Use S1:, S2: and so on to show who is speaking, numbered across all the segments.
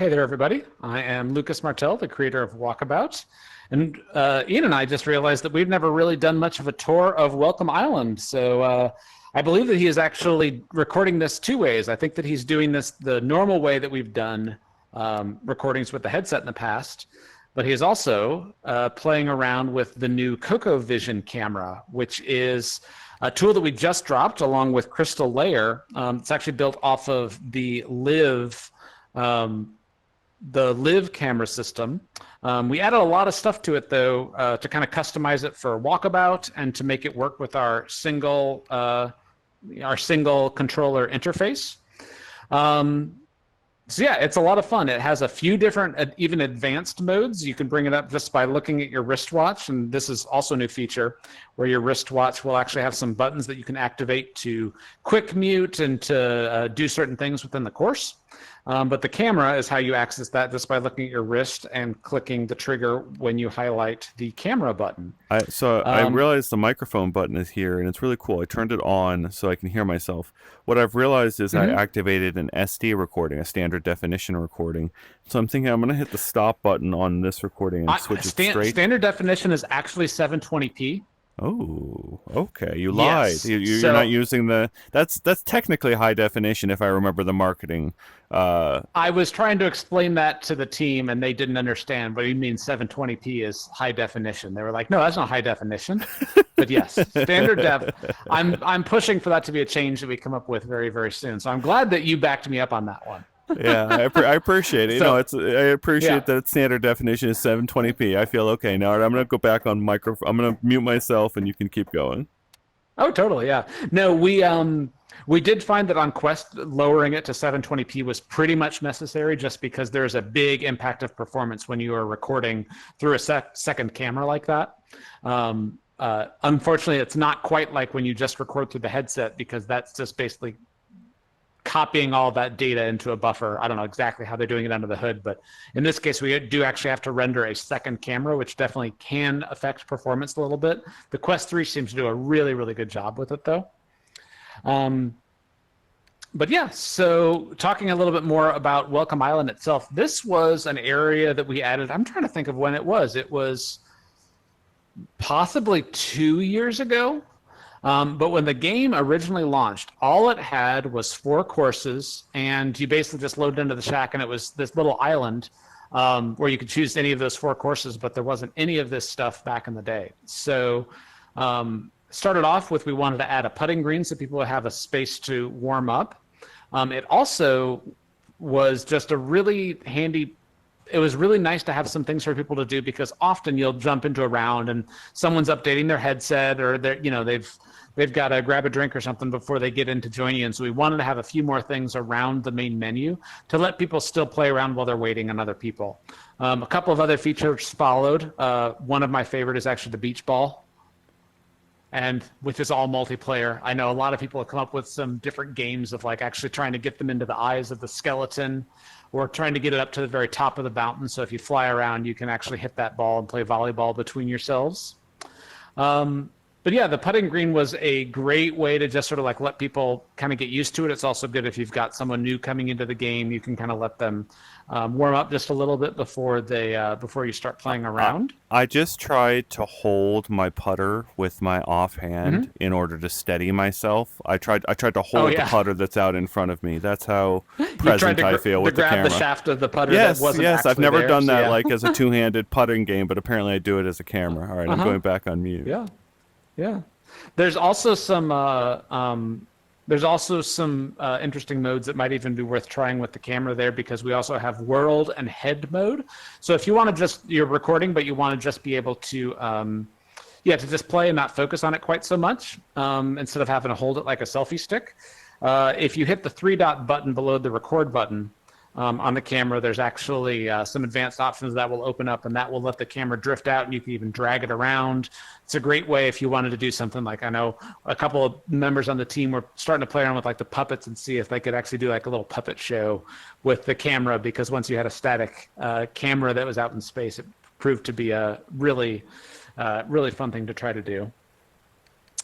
S1: Hey there, everybody. I am Lucas Martell, the creator of Walkabout. And Ian and I just realized that we've never really done much of a tour of Welcome Island. So I believe that he is actually recording this two ways. I think that he's doing this the normal way that we've done recordings with the headset in the past. But he is also playing around with the new CocoVision camera, which is a tool that we just dropped along with Crystal Layer. It's actually built off of the LIV camera system. We added a lot of stuff to it, though, to kind of customize it for Walkabout and to make it work with our single controller interface. So yeah, it's a lot of fun. It has a few different, even advanced modes. You can bring it up just by looking at your wristwatch, and this is also a new feature where your wristwatch will actually have some buttons that you can activate to quick mute and to do certain things within the course. But the camera is how you access that just by looking at your wrist and clicking the trigger when you highlight the camera button.
S2: I realized the microphone button is here, and it's really cool. I turned it on so I can hear myself. What I've realized is I activated an SD recording, a standard definition recording. So I'm thinking I'm going to hit the stop button on this recording and switch it straight.
S1: Standard definition is actually 720p.
S2: Oh, okay. You lied.
S1: Yes.
S2: You're not using the... That's technically high definition if I remember the marketing.
S1: I was trying to explain that to the team, and they didn't understand. What do you mean 720p is high definition? They were like, no, that's not high definition. But yes, standard def. I'm pushing for that to be a change that we come up with very, very soon. So I'm glad that you backed me up on that one.
S2: Yeah, I appreciate it. I appreciate that standard definition is 720p. I feel okay now. I'm going to go back on microphone. I'm going to mute myself, and you can keep going.
S1: Oh, totally. Yeah. No, we did find that on Quest, lowering it to 720p was pretty much necessary, just because there's a big impact of performance when you are recording through a second camera like that. Unfortunately, it's not quite like when you just record through the headset, because that's just basically copying all that data into a buffer. I don't know exactly how they're doing it under the hood, but in this case, we do actually have to render a second camera, which definitely can affect performance a little bit. The Quest 3 seems to do a really, really good job with it, though. But yeah, so talking a little bit more about Welcome Island itself, this was an area that we added. I'm trying to think of when it was. It was possibly 2 years ago. But when the game originally launched, all it had was 4 courses, and you basically just loaded into the shack, and it was this little island where you could choose any of those 4 courses, but there wasn't any of this stuff back in the day. So started off with, we wanted to add a putting green so people would have a space to warm up. It also was just a really handy... It was really nice to have some things for people to do, because often you'll jump into a round and someone's updating their headset, or they've got to grab a drink or something before they get in to join you. And so we wanted to have a few more things around the main menu to let people still play around while they're waiting on other people. A couple of other features followed. One of my favorite is actually the beach ball, and which is all multiplayer. I know a lot of people have come up with some different games of like actually trying to get them into the eyes of the skeleton, or trying to get it up to the very top of the mountain. So if you fly around, you can actually hit that ball and play volleyball between yourselves. But yeah, the putting green was a great way to just sort of like let people kind of get used to it. It's also good if you've got someone new coming into the game, you can kind of let them warm up just a little bit before you start playing around.
S2: I just tried to hold my putter with my offhand in order to steady myself. I tried to hold the putter that's out in front of me. That's how present I feel with the camera.
S1: Grab the shaft of the putter that wasn't
S2: Yes, I've never
S1: there,
S2: done that
S1: yeah.
S2: like as a two-handed putting game, but apparently I do it as a camera. All right, I'm going back on mute.
S1: Yeah. Yeah, there's also some interesting modes that might even be worth trying with the camera there, because we also have world and head mode. So if you want to you're recording, but you want to just be able to to just play and not focus on it quite so much, instead of having to hold it like a selfie stick. If you hit the 3-dot button below the record button on the camera, there's actually some advanced options that will open up, and that will let the camera drift out, and you can even drag it around. It's a great way if you wanted to do something like, I know a couple of members on the team were starting to play around with like the puppets and see if they could actually do like a little puppet show with the camera, because once you had a static camera that was out in space, it proved to be a really fun thing to try to do.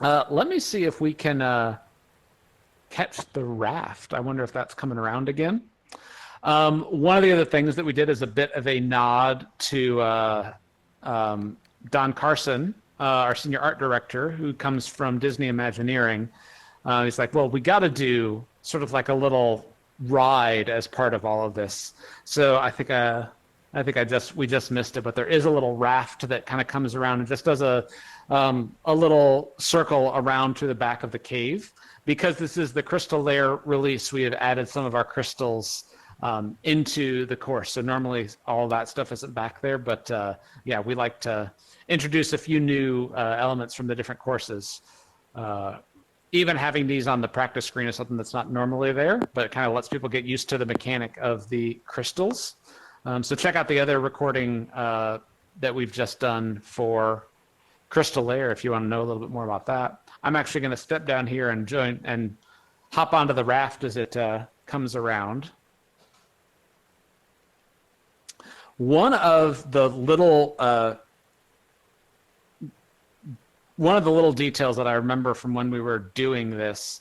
S1: Let me see if we can catch the raft. I wonder if that's coming around again. One of the other things that we did is a bit of a nod to Don Carson, our senior art director, who comes from Disney Imagineering. He's like, well, we got to do sort of like a little ride as part of all of this. So I think we just missed it, but there is a little raft that kind of comes around and just does a little circle around to the back of the cave. Because this is the Crystal Layer release, we have added some of our crystals into the course. So normally all that stuff isn't back there, but yeah, we like to introduce a few new elements from the different courses. Even having these on the practice screen is something that's not normally there, but it kind of lets people get used to the mechanic of the crystals. So check out the other recording that we've just done for Crystal Layer if you want to know a little bit more about that. I'm actually going to step down here and join and hop onto the raft as it comes around. One of the little details that I remember from when we were doing this,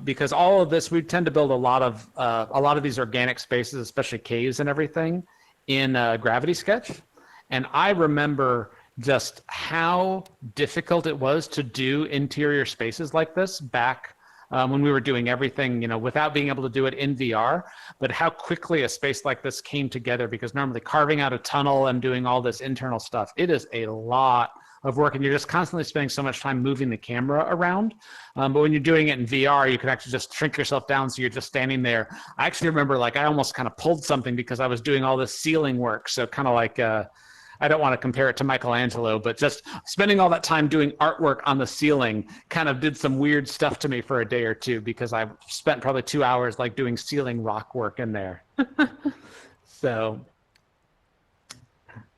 S1: because all of this, we tend to build a lot of these organic spaces, especially caves and everything, in Gravity Sketch, and I remember just how difficult it was to do interior spaces like this back when we were doing everything, without being able to do it in VR, but how quickly a space like this came together, because normally carving out a tunnel and doing all this internal stuff, it is a lot of work, and you're just constantly spending so much time moving the camera around. But when you're doing it in VR, you can actually just shrink yourself down so you're just standing there. I actually remember I almost kind of pulled something because I was doing all this ceiling work. So kind of like, I don't want to compare it to Michelangelo, but just spending all that time doing artwork on the ceiling kind of did some weird stuff to me for a day or two, because I spent probably 2 hours doing ceiling rock work in there. So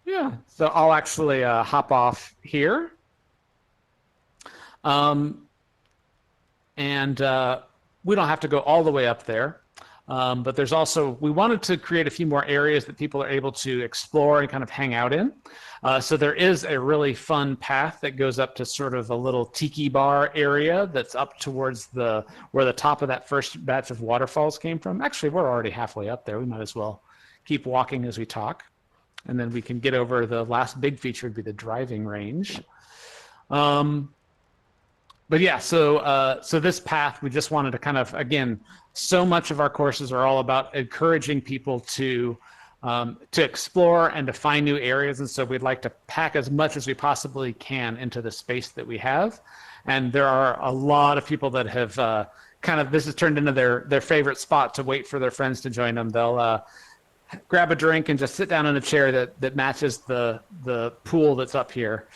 S1: yeah, so I'll actually hop off here. And we don't have to go all the way up there. But there's also, we wanted to create a few more areas that people are able to explore and kind of hang out in. So there is a really fun path that goes up to sort of a little Tiki Bar area that's up towards where the top of that first batch of waterfalls came from. Actually, we're already halfway up there. We might as well keep walking as we talk. And then we can get over the last big feature would be the driving range. But yeah, so this path, we just wanted to kind of, again, so much of our courses are all about encouraging people to explore and to find new areas. And so we'd like to pack as much as we possibly can into the space that we have. And there are a lot of people that have this has turned into their favorite spot to wait for their friends to join them. They'll grab a drink and just sit down in a chair that matches the pool that's up here.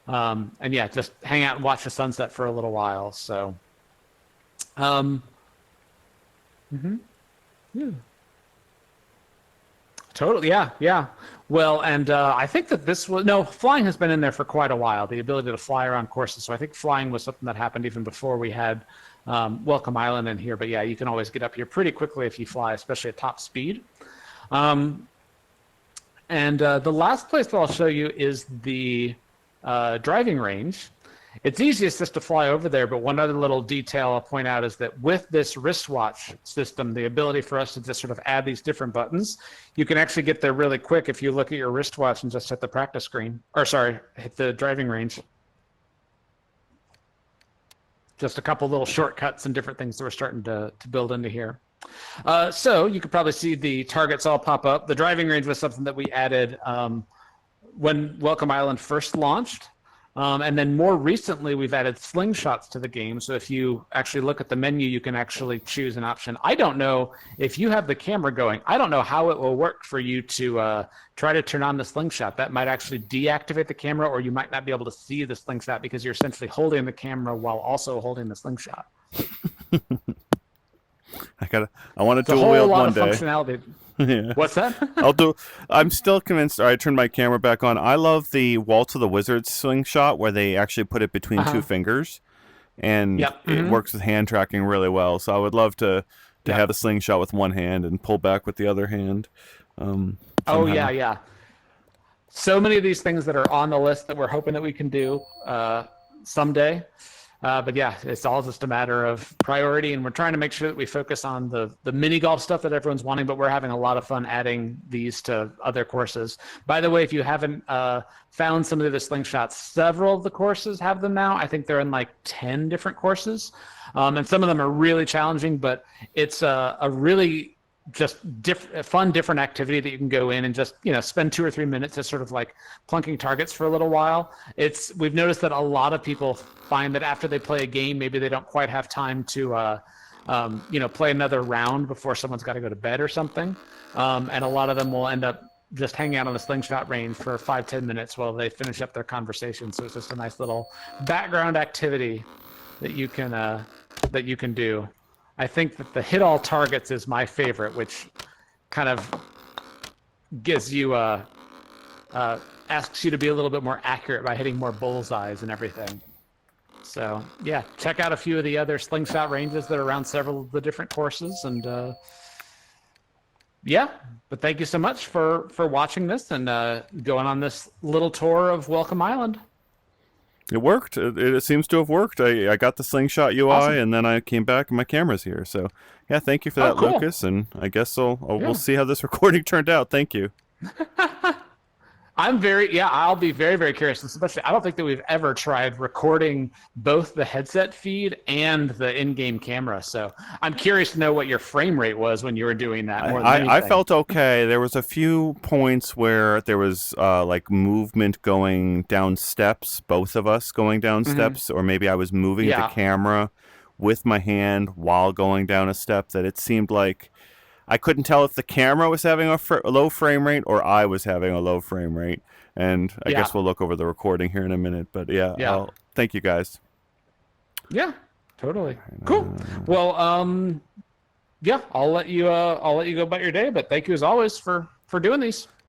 S1: And yeah, just hang out and watch the sunset for a little while. So, yeah, totally. Yeah. Well, and I think that flying has been in there for quite a while, the ability to fly around courses. So I think flying was something that happened even before we had Welcome Island in here. But yeah, you can always get up here pretty quickly if you fly, especially at top speed. And the last place that I'll show you is the driving range. It's easiest just to fly over there, but one other little detail I'll point out is that with this wristwatch system, the ability for us to just sort of add these different buttons, you can actually get there really quick if you look at your wristwatch and just hit the practice screen, hit the driving range. Just a couple little shortcuts and different things that we're starting to build into here. So you could probably see the targets all pop up. The driving range was something that we added when Welcome Island first launched. And then more recently, we've added slingshots to the game. So if you actually look at the menu, you can actually choose an option. I don't know if you have the camera going. I don't know how it will work for you to try to turn on the slingshot. That might actually deactivate the camera, or you might not be able to see the slingshot because you're essentially holding the camera while also holding the slingshot.
S2: I want to dual wield one day.
S1: Functionality.
S2: Yeah.
S1: What's that?
S2: I'm still convinced. I turned my camera back on. I love the Waltz of the Wizards slingshot where they actually put it between two fingers, and it works with hand tracking really well. So I would love to have a slingshot with one hand and pull back with the other hand.
S1: Oh yeah. So many of these things that are on the list that we're hoping that we can do someday. But yeah, it's all just a matter of priority, and we're trying to make sure that we focus on the mini golf stuff that everyone's wanting, but we're having a lot of fun adding these to other courses. By the way, if you haven't found some of the slingshots, several of the courses have them now. I think they're in like 10 different courses, and some of them are really challenging, but it's a really just fun, different activity that you can go in and just, spend 2 or 3 minutes just sort of like plunking targets for a little while. We've noticed that a lot of people find that after they play a game, maybe they don't quite have time to, play another round before someone's got to go to bed or something. And a lot of them will end up just hanging out on the slingshot range for 5-10 minutes while they finish up their conversation. So it's just a nice little background activity that you can do. I think that the hit all targets is my favorite, which kind of gives you asks you to be a little bit more accurate by hitting more bullseyes and everything. So yeah, check out a few of the other slingshot ranges that are around several of the different courses, and yeah. But thank you so much for watching this and going on this little tour of Welcome Island.
S2: It worked. It seems to have worked. I got the slingshot UI,
S1: Awesome.
S2: And then I came back and my camera's here. So, yeah, thank you for that,
S1: cool.
S2: Lucas. And I guess we'll see how this recording turned out. Thank you.
S1: I'll be very, very curious. Especially, I don't think that we've ever tried recording both the headset feed and the in-game camera. So I'm curious to know what your frame rate was when you were doing that. More than anything.
S2: I felt okay. There was a few points where there was like movement going down steps, both of us going down steps, or maybe I was moving the camera with my hand while going down a step, that it seemed like I couldn't tell if the camera was having a low frame rate or I was having a low frame rate. And I guess we'll look over the recording here in a minute. But yeah. Thank you guys.
S1: Yeah, totally. Cool. Well, I'll let you go about your day. But thank you as always for doing these.